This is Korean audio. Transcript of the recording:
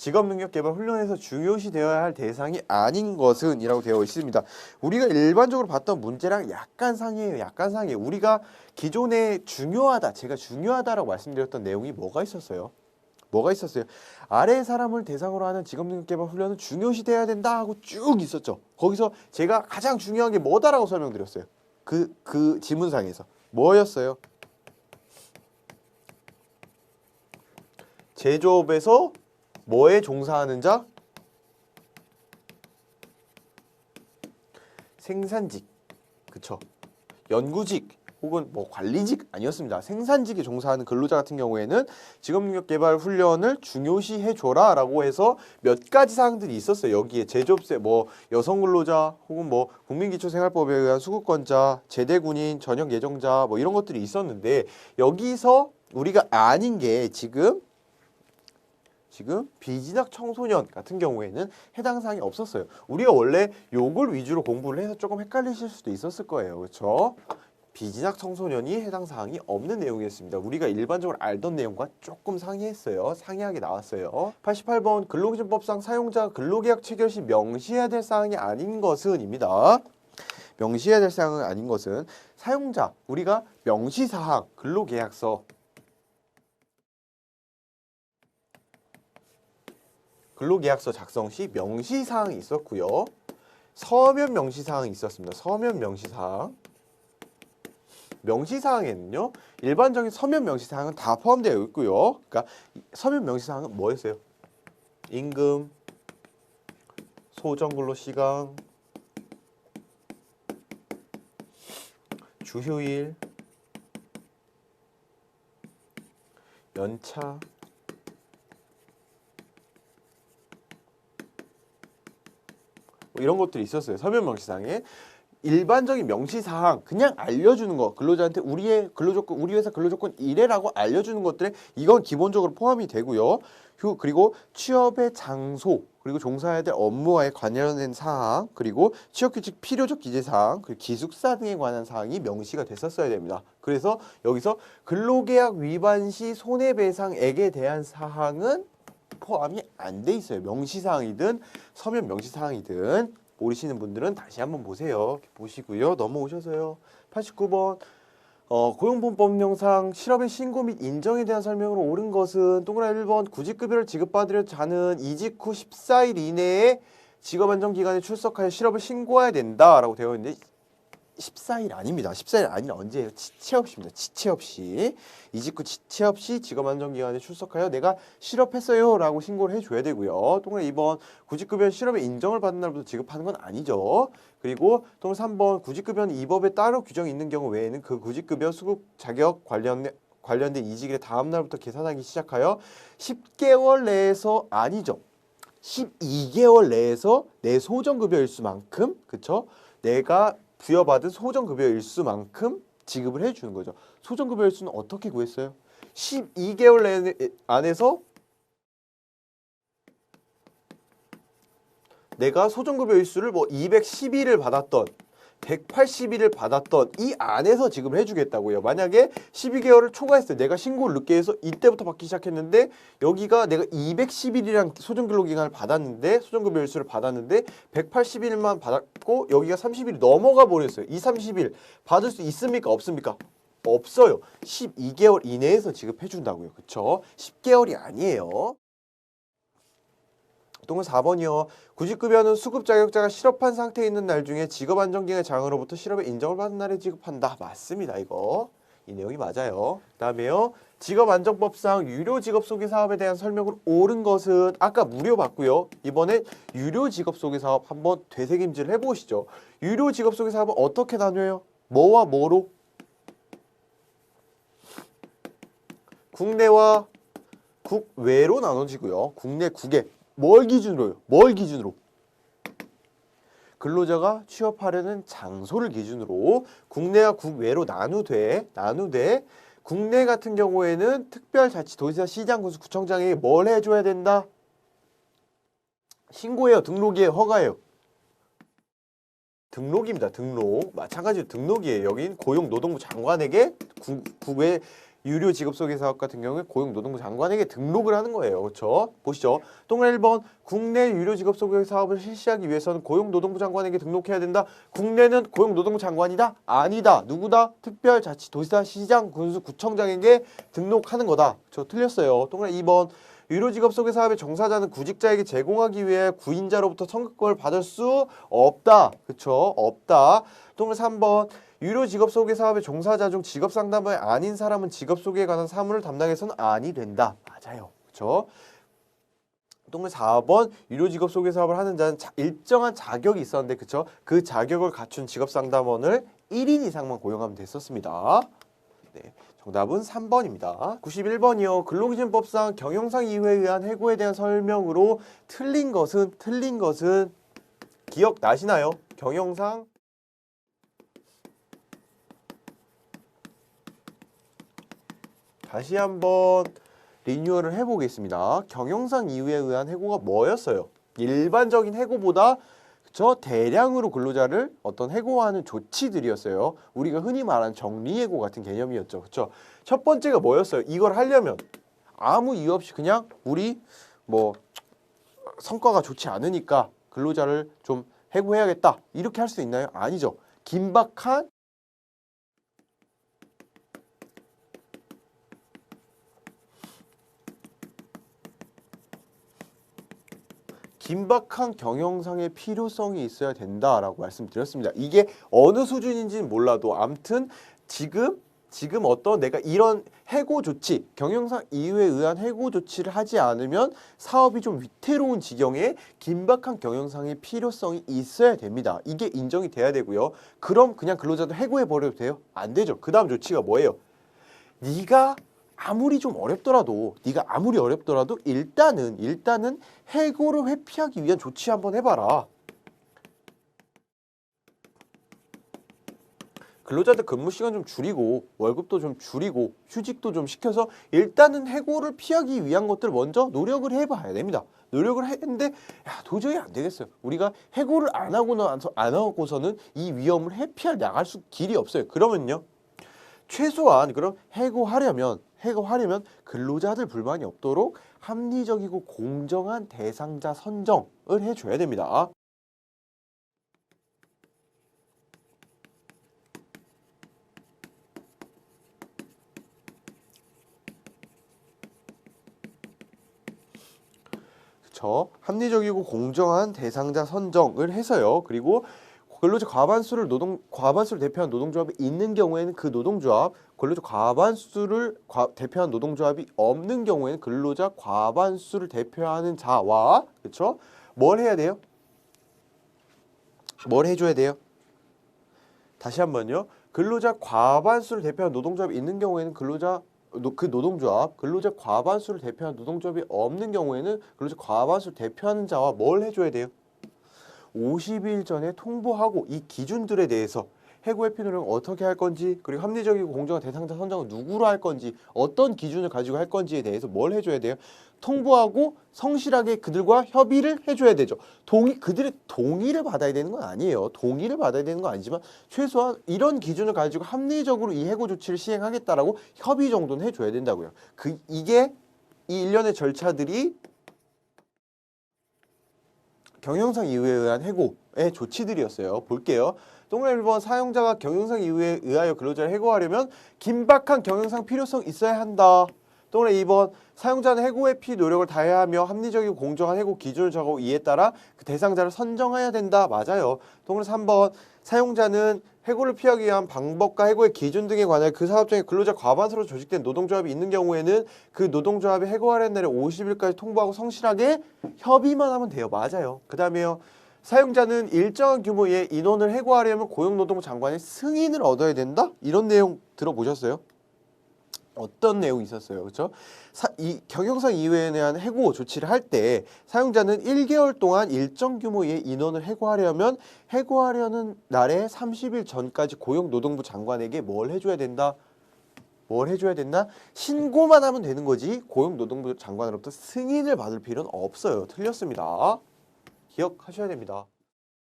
직업능력개발훈련에서 중요시 되어야 할 대상이 아닌 것은 이라고 되어 있습니다. 우리가 일반적으로 봤던 문제랑 약간 상이에요. 약간 상이에요. 우리가 기존에 중요하다, 제가 중요하다라고 말씀드렸던 내용이 뭐가 있었어요? 뭐가 있었어요? 아래 사람을 대상으로 하는 직업능력개발훈련은 중요시 돼야 된다 하고 쭉 있었죠. 거기서 제가 가장 중요한 게 뭐다라고 설명드렸어요. 그 지문상에서 뭐였어요? 제조업에서 뭐에 종사하는 자? 생산직, 그쵸? 연구직 혹은 뭐 관리직 아니었습니다. 생산직에 종사하는 근로자 같은 경우에는 직업능력개발 훈련을 중요시해줘라 라고 해서 몇 가지 사항들이 있었어요. 여기에 제조업세, 뭐 여성 근로자 혹은 뭐 국민기초생활법에 의한 수급권자, 제대군인, 전역 예정자 뭐 이런 것들이 있었는데 여기서 우리가 아닌 게 지금 비진학 청소년 같은 경우에는 해당 사항이 없었어요. 우리가 원래 요걸 위주로 공부를 해서 조금 헷갈리실 수도 있었을 거예요. 그렇죠? 비진학 청소년이 해당 사항이 없는 내용이었습니다. 우리가 일반적으로 알던 내용과 조금 상이했어요. 상이하게 나왔어요. 88번 근로기준법상 사용자가 근로계약 체결 시 명시해야 될 사항이 아닌 것은 입니다. 명시해야 될 사항은 아닌 것은 사용자, 우리가 명시사항, 근로계약서 근로계약서 작성 시 명시사항이 있었고요. 서면 명시사항이 있었습니다. 서면 명시사항. 명시사항에는요. 일반적인 서면 명시사항은 다 포함되어 있고요. 그러니까 서면 명시사항은 뭐였어요? 임금, 소정근로시간, 주휴일, 연차, 뭐 이런 것들이 있었어요. 서면 명시사항에. 일반적인 명시사항 그냥 알려주는 거, 근로자한테 우리의 근로조건, 우리 회사 근로조건 이래라고 알려주는 것들에 이건 기본적으로 포함이 되고요. 그리고 취업의 장소, 그리고 종사해야 될 업무와의 관련된 사항, 그리고 취업규칙 필요적 기재사항, 그리고 기숙사 등에 관한 사항이 명시가 됐었어야 됩니다. 그래서 여기서 근로계약 위반 시 손해배상액에 대한 사항은 포함이 안 돼 있어요. 명시사항이든 서면 명시사항이든. 모르시는 분들은 다시 한번 보세요. 보시고요. 넘어오셔서요. 89번 고용보험법령상 실업의 신고 및 인정에 대한 설명으로 옳은 것은 동그라미 1번 구직급여를 지급받으려 자는 이직 후 14일 이내에 직업안정기관에 출석하여 실업을 신고해야 된다라고 되어 있는데 14일 아닙니다. 14일 아니라 언제예요? 지체업 시입니다. 지체업 시. 이직 후 지체업 시 직업안정기관에 출석하여 내가 실업했어요 라고 신고를 해줘야 되고요. 동그라미 2번 구직급여는 실업의 인정을 받은 날부터 지급하는 건 아니죠. 그리고 동그라미 3번 구직급여는 이 법에 따로 규정이 있는 경우 외에는 그 구직급여 수급 자격 관련된 이직일의 다음 날부터 계산하기 시작하여 10개월 내에서 아니죠. 12개월 내에서 내 소정급여 일수만큼 그쵸? 내가 부여받은 소정급여 일수만큼 지급을 해주는 거죠. 소정급여 일수는 어떻게 구했어요? 12개월 안에서 내가 소정급여 일수를 뭐 210일을 받았던 180일을 받았던 이 안에서 지급을 해주겠다고요. 만약에 12개월을 초과했어요. 내가 신고를 늦게 해서 이때부터 받기 시작했는데 여기가 내가 210일이랑 소정근로기간을 받았는데 소정급여 일수를 받았는데 180일만 받았고 여기가 30일이 넘어가 버렸어요. 이 30일 받을 수 있습니까? 없습니까? 없어요. 12개월 이내에서 지급해준다고요. 그쵸? 10개월이 아니에요. 동은 4번이요. 구직급여는 수급 자격자가 실업한 상태에 있는 날 중에 직업안정기관의 장으로부터 실업의 인정을 받은 날에 지급한다. 맞습니다. 이거. 이 내용이 맞아요. 그다음에요. 직업안정법상 유료직업소개사업에 대한 설명을 옳은 것은 아까 무료 봤고요. 이번에 유료직업소개사업 한번 되새김질을 해보시죠. 유료직업소개사업은 어떻게 나뉘어요? 뭐와 뭐로? 국내와 국외로 나눠지고요. 국내, 국외. 뭘 기준으로요? 뭘 기준으로? 근로자가 취업하려는 장소를 기준으로 국내와 국외로 나누되 국내 같은 경우에는 특별자치도지사, 시장, 군수, 구청장에게 뭘 해줘야 된다? 신고해요? 등록이에요? 허가예요? 등록입니다. 등록. 마찬가지로 등록이에요. 여긴 고용노동부 장관에게 국외 유료 지급소개 사업 같은 경우에 고용노동부 장관에게 등록을 하는 거예요. 그렇죠? 보시죠. 동그라미 1번 국내 유료 지급소개 사업을 실시하기 위해서는 고용노동부 장관에게 등록해야 된다. 국내는 고용노동부 장관이다? 아니다. 누구다? 특별자치도시다, 시장, 군수, 구청장에게 등록하는 거다. 저 틀렸어요. 동그라미 2번 유료 지급소개 사업의 종사자는 구직자에게 제공하기 위해 구인자로부터 청구권을 받을 수 없다. 그렇죠? 없다. 동그라미 3번 유료 직업 소개 사업의 종사자 중 직업 상담이 아닌 사람은 직업 소개에 관한 사무를 담당해서는 아니 된다. 맞아요. 그렇죠? 동그라미 4번 유료 직업 소개 사업을 하는 자는 일정한 자격이 있었는데 그렇죠? 그 자격을 갖춘 직업 상담원을 1인 이상만 고용하면 됐었습니다. 네. 정답은 3번입니다. 91번이요. 근로기준법상 경영상 이유에 의한 해고에 대한 설명으로 틀린 것은 기억나시나요? 경영상 다시 한번 리뉴얼을 해보겠습니다. 경영상 이유에 의한 해고가 뭐였어요? 일반적인 해고보다 그쵸? 대량으로 근로자를 어떤 해고하는 조치들이었어요. 우리가 흔히 말하는 정리해고 같은 개념이었죠. 그쵸? 첫 번째가 뭐였어요? 이걸 하려면 아무 이유 없이 그냥 우리 뭐 성과가 좋지 않으니까 근로자를 좀 해고해야겠다. 이렇게 할 수 있나요? 아니죠. 긴박한 경영상의 필요성이 있어야 된다라고 말씀드렸습니다. 이게 어느 수준인지는 몰라도 암튼 지금 어떤 내가 이런 해고 조치, 경영상 이유에 의한 해고 조치를 하지 않으면 사업이 좀 위태로운 지경에 긴박한 경영상의 필요성이 있어야 됩니다. 이게 인정이 돼야 되고요. 그럼 그냥 근로자도 해고해버려도 돼요? 안 되죠. 그 다음 조치가 뭐예요? 네가 아무리 어렵더라도 일단은 해고를 회피하기 위한 조치 한번 해봐라. 근로자들 근무 시간 좀 줄이고 월급도 좀 줄이고 휴직도 좀 시켜서 일단은 해고를 피하기 위한 것들 먼저 노력을 해봐야 됩니다. 노력을 했는데 야 도저히 안 되겠어요. 우리가 해고를 안 하고서는 이 위험을 회피할 나갈 수 길이 없어요. 그러면요. 최소한 그럼 해고하려면 근로자들 불만이 없도록 합리적이고 공정한 대상자 선정을 해줘야 됩니다. 그쵸? 합리적이고 공정한 대상자 선정을 해서요. 그리고 근로자 과반수를 대표한 노동조합이 있는 경우에는 그 노동조합, 근로자 과반수를 대표한 노동조합이 없는 경우에는 근로자 과반수를 대표하는 자와 그렇죠? 뭘 해야 돼요? 뭘 해줘야 돼요? 다시 한번요. 근로자 과반수를 대표한 노동조합이 있는 경우에는 근로자 과반수를 대표한 노동조합이 없는 경우에는 근로자 과반수를 대표하는 자와 뭘 해줘야 돼요? 50일 전에 통보하고 이 기준들에 대해서 해고 회피 노력을 어떻게 할 건지 그리고 합리적이고 공정한 대상자 선정을 누구로 할 건지 어떤 기준을 가지고 할 건지에 대해서 뭘 해줘야 돼요? 통보하고 성실하게 그들과 협의를 해줘야 되죠. 그들의 동의를 받아야 되는 건 아니에요. 동의를 받아야 되는 건 아니지만 최소한 이런 기준을 가지고 합리적으로 이 해고 조치를 시행하겠다라고 협의 정도는 해줘야 된다고요. 이게 이 일련의 절차들이 경영상 이유에 의한 해고의 조치들이었어요. 볼게요. 동그라미 1번 사용자가 경영상 이유에 의하여 근로자를 해고하려면 긴박한 경영상 필요성 있어야 한다. 동그라미 2번 사용자는 해고 회피 노력을 다해야 하며 합리적이고 공정한 해고 기준을 정하고 이에 따라 그 대상자를 선정해야 된다. 맞아요. 동그라미 3번 사용자는 해고를 피하기 위한 방법과 해고의 기준 등에 관하여 그 사업 중에 근로자 과반수로 조직된 노동조합이 있는 경우에는 그 노동조합이 해고하려는 날에 50일까지 통보하고 성실하게 협의만 하면 돼요. 맞아요. 그 다음에요. 사용자는 일정한 규모의 인원을 해고하려면 고용노동부 장관의 승인을 얻어야 된다? 이런 내용 들어보셨어요? 어떤 내용이 있었어요? 그렇죠? 이 경영상 이외에 대한 해고 조치를 할 때 사용자는 1개월 동안 일정 규모의 인원을 해고하려는 날에 30일 전까지 고용노동부 장관에게 뭘 해줘야 된다? 신고만 하면 되는 거지 고용노동부 장관으로부터 승인을 받을 필요는 없어요. 틀렸습니다. 기억하셔야 됩니다.